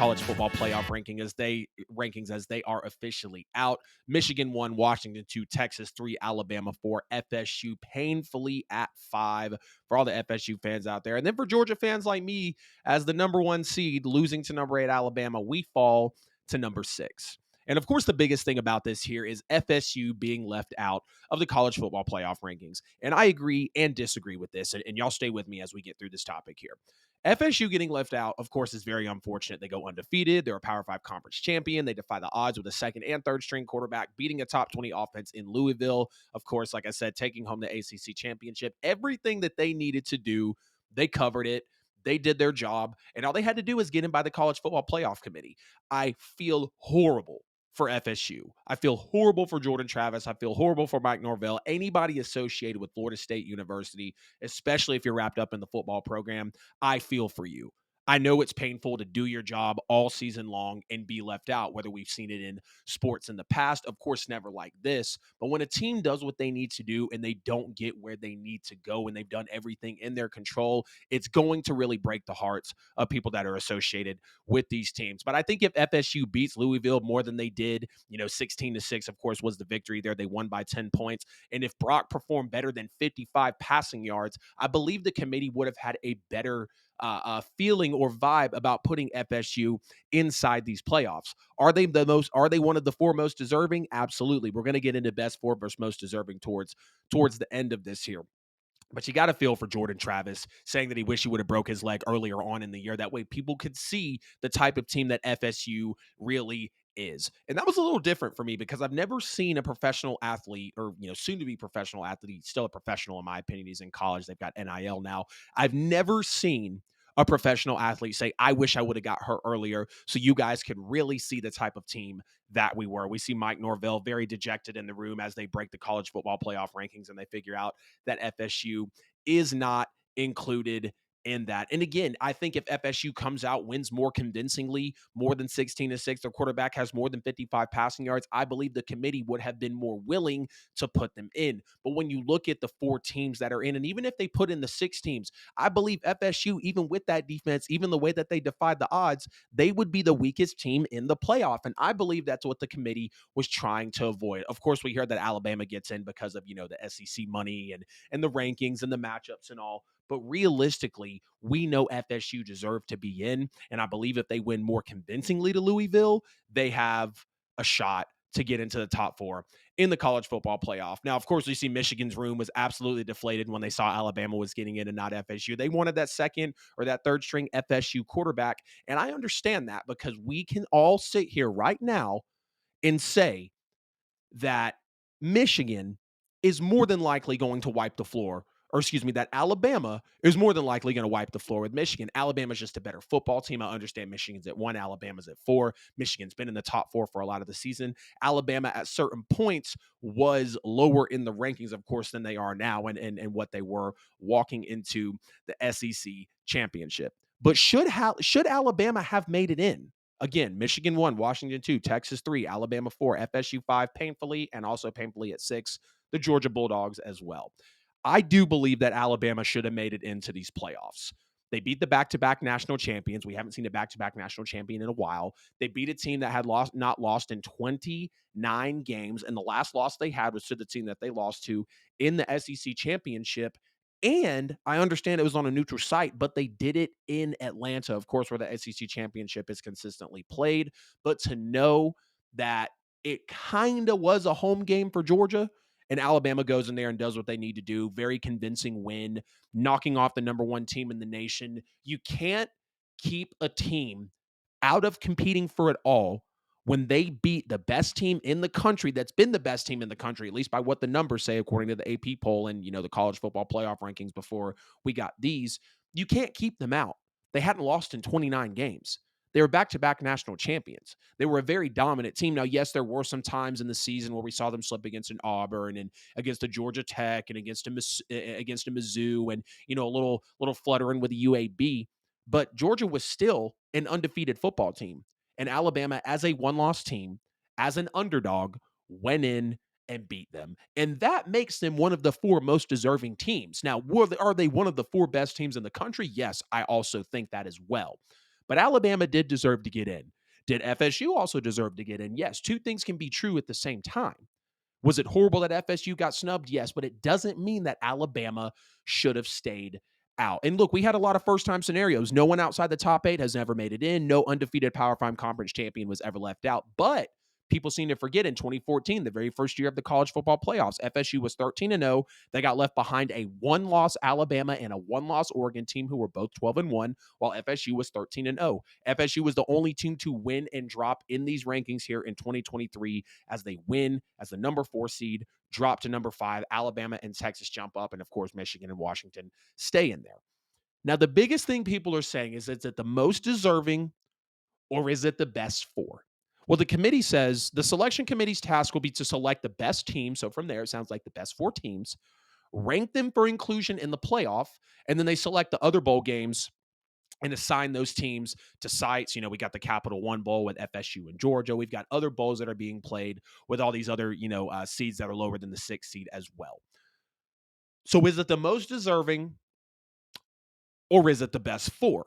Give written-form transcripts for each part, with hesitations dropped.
college football playoff rankings as they are officially out. Michigan 1, Washington 2, Texas 3, Alabama 4, FSU painfully at 5 for all the FSU fans out there. And then for Georgia fans like me, as the number 1 seed, losing to number 8 Alabama, we fall to number 6. And of course, the biggest thing about this here is FSU being left out of the college football playoff rankings. And I agree and disagree with this. And y'all stay with me as we get through this topic here. FSU getting left out, of course, is very unfortunate. They go undefeated. They're a Power 5 conference champion. They defy the odds with a second and third string quarterback, beating a top 20 offense in Louisville. Of course, like I said, taking home the ACC championship. Everything that they needed to do, they covered it. They did their job. And all they had to do was get in by the college football playoff committee. I feel horrible for FSU. I feel horrible for Jordan Travis. I feel horrible for Mike Norvell. Anybody associated with Florida State University, especially if you're wrapped up in the football program, I feel for you. I know it's painful to do your job all season long and be left out, whether we've seen it in sports in the past. Of course, never like this. But when a team does what they need to do and they don't get where they need to go and they've done everything in their control, it's going to really break the hearts of people that are associated with these teams. But I think if FSU beats Louisville more than they did, 16-6, of course, was the victory there. They won by 10 points. And if Brock performed better than 55 passing yards, I believe the committee would have had a better feeling or vibe about putting FSU inside these playoffs. Are they one of the 4 most deserving? Absolutely. We're going to get into best 4 versus most deserving towards the end of this here. But you got to feel for Jordan Travis saying that he wished he would have broke his leg earlier on in the year. That way people could see the type of team that FSU really is. And that was a little different for me because I've never seen a professional athlete or, soon to be professional athlete. He's still a professional in my opinion. He's in college. They've got NIL now. I've never seen a professional athlete say, I wish I would have got hurt earlier so you guys could really see the type of team that we were. We see Mike Norvell very dejected in the room as they break the college football playoff rankings and they figure out that FSU is not included in that. And again, I think if FSU comes out, wins more convincingly, more than 16-6, their quarterback has more than 55 passing yards, I believe the committee would have been more willing to put them in. But when you look at the 4 teams that are in, and even if they put in the 6 teams, I believe FSU, even with that defense, even the way that they defied the odds, they would be the weakest team in the playoff. And I believe that's what the committee was trying to avoid. Of course, we heard that Alabama gets in because of, the SEC money and the rankings and the matchups and all. But realistically, we know FSU deserve to be in. And I believe if they win more convincingly to Louisville, they have a shot to get into the top 4 in the college football playoff. Now, of course, we see Michigan's room was absolutely deflated when they saw Alabama was getting in and not FSU. They wanted that second or that third string FSU quarterback. And I understand that because we can all sit here right now and say that Michigan is more than likely going to wipe the floor, or excuse me, that Alabama is more than likely going to wipe the floor with Michigan. Alabama's just a better football team. I understand Michigan's at 1, Alabama's at 4. Michigan's been in the top 4 for a lot of the season. Alabama at certain points was lower in the rankings, of course, than they are now and what they were walking into the SEC championship. But should Alabama have made it in? Again, Michigan 1, Washington 2, Texas 3, Alabama 4, FSU 5, painfully, and also painfully at 6, the Georgia Bulldogs as well. I do believe that Alabama should have made it into these playoffs. They beat the back-to-back national champions. We haven't seen a back-to-back national champion in a while. They beat a team that had not lost in 29 games, and the last loss they had was to the team that they lost to in the SEC championship. And I understand it was on a neutral site, but they did it in Atlanta, of course, where the SEC championship is consistently played. But to know that it kind of was a home game for Georgia, and Alabama goes in there and does what they need to do, very convincing win, knocking off the number 1 team in the nation. You can't keep a team out of competing for it all when they beat the best team in the country that's been the best team in the country, at least by what the numbers say, according to the AP poll and, the college football playoff rankings before we got these. You can't keep them out. They hadn't lost in 29 games. They were back-to-back national champions. They were a very dominant team. Now, yes, there were some times in the season where we saw them slip against an Auburn and against a Georgia Tech and against a Mizzou and, a little fluttering with the UAB. But Georgia was still an undefeated football team. And Alabama, as a one-loss team, as an underdog, went in and beat them. And that makes them one of the 4 most deserving teams. Now, are they one of the 4 best teams in the country? Yes, I also think that as well. But Alabama did deserve to get in. Did FSU also deserve to get in? Yes. Two things can be true at the same time. Was it horrible that FSU got snubbed? Yes, but it doesn't mean that Alabama should have stayed out. And look, we had a lot of first time scenarios. No one outside the top eight has ever made it in. No undefeated Power Five conference champion was ever left out. But people seem to forget in 2014, the very first year of the college football playoffs, FSU was 13-0. They got left behind a one-loss Alabama and a one-loss Oregon team who were both 12-1, while FSU was 13-0. FSU was the only team to win and drop in these rankings here in 2023 as they win as the number 4 seed, drop to number 5. Alabama and Texas jump up, and of course, Michigan and Washington stay in there. Now, the biggest thing people are saying is it the most deserving or is it the best 4? Well, the committee says the selection committee's task will be to select the best team. So from there, it sounds like the best 4 teams, rank them for inclusion in the playoff, and then they select the other bowl games and assign those teams to sites. We got the Capital One Bowl with FSU and Georgia. We've got other bowls that are being played with all these other, seeds that are lower than the 6th seed as well. So is it the most deserving or is it the best 4?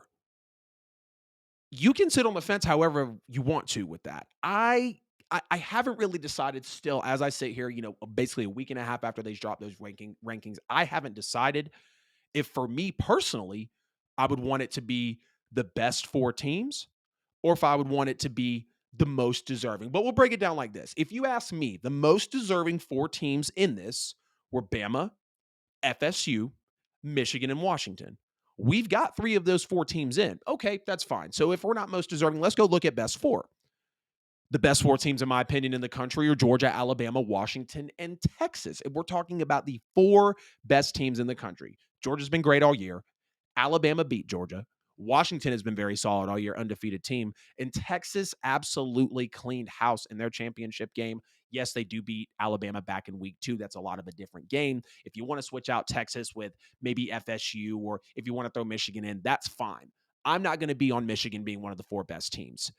You can sit on the fence however you want to with that. I haven't really decided still as I sit here, basically a week and a half after they dropped those rankings. I haven't decided if for me personally, I would want it to be the best 4 teams or if I would want it to be the most deserving. But we'll break it down like this. If you ask me, the most deserving 4 teams in this were Bama, FSU, Michigan, and Washington. We've got 3 of those 4 teams in. Okay, that's fine. So if we're not most deserving, let's go look at best 4. The best 4 teams, in my opinion, in the country are Georgia, Alabama, Washington, and Texas. And we're talking about the 4 best teams in the country. Georgia's been great all year. Alabama beat Georgia. Washington has been very solid all year, undefeated team. And Texas absolutely cleaned house in their championship game. Yes, they do beat Alabama back in week 2. That's a lot of a different game. If you want to switch out Texas with maybe FSU or if you want to throw Michigan in, that's fine. I'm not going to be on Michigan being one of the 4 best teams.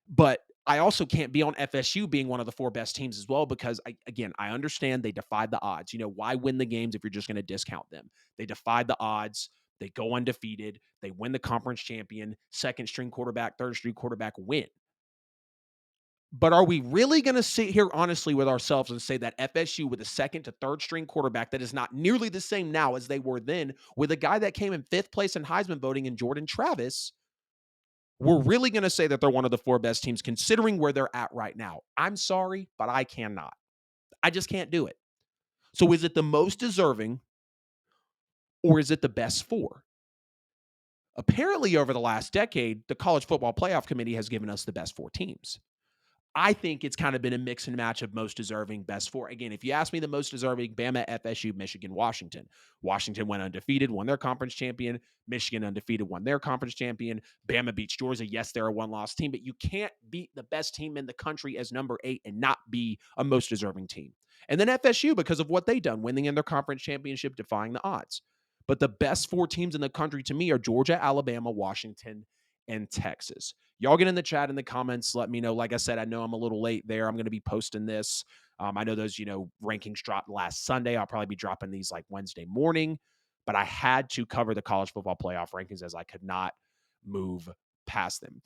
But I also can't be on FSU being one of the 4 best teams as well because, I understand they defied the odds. Why win the games if you're just going to discount them? They defied the odds. They go undefeated. They win the conference champion, second string quarterback, third string quarterback win. But are we really going to sit here honestly with ourselves and say that FSU with a second to third string quarterback that is not nearly the same now as they were then with a guy that came in 5th place in Heisman voting in Jordan Travis, we're really going to say that they're one of the 4 best teams considering where they're at right now? I'm sorry, but I cannot. I just can't do it. So is it the most deserving or is it the best 4? Apparently, over the last decade, the College Football Playoff Committee has given us the best 4 teams. I think it's kind of been a mix and match of most deserving, best 4. Again, if you ask me the most deserving, Bama, FSU, Michigan, Washington. Washington went undefeated, won their conference champion. Michigan undefeated, won their conference champion. Bama beats Georgia. Yes, they're a one-loss team, but you can't beat the best team in the country as number 8 and not be a most deserving team. And then FSU, because of what they've done, winning in their conference championship, defying the odds. But the best 4 teams in the country to me are Georgia, Alabama, Washington, and Texas. Y'all get in the chat in the comments. Let me know. Like I said, I know I'm a little late there. I'm going to be posting this. I know those, rankings dropped last Sunday. I'll probably be dropping these like Wednesday morning, but I had to cover the college football playoff rankings as I could not move past them.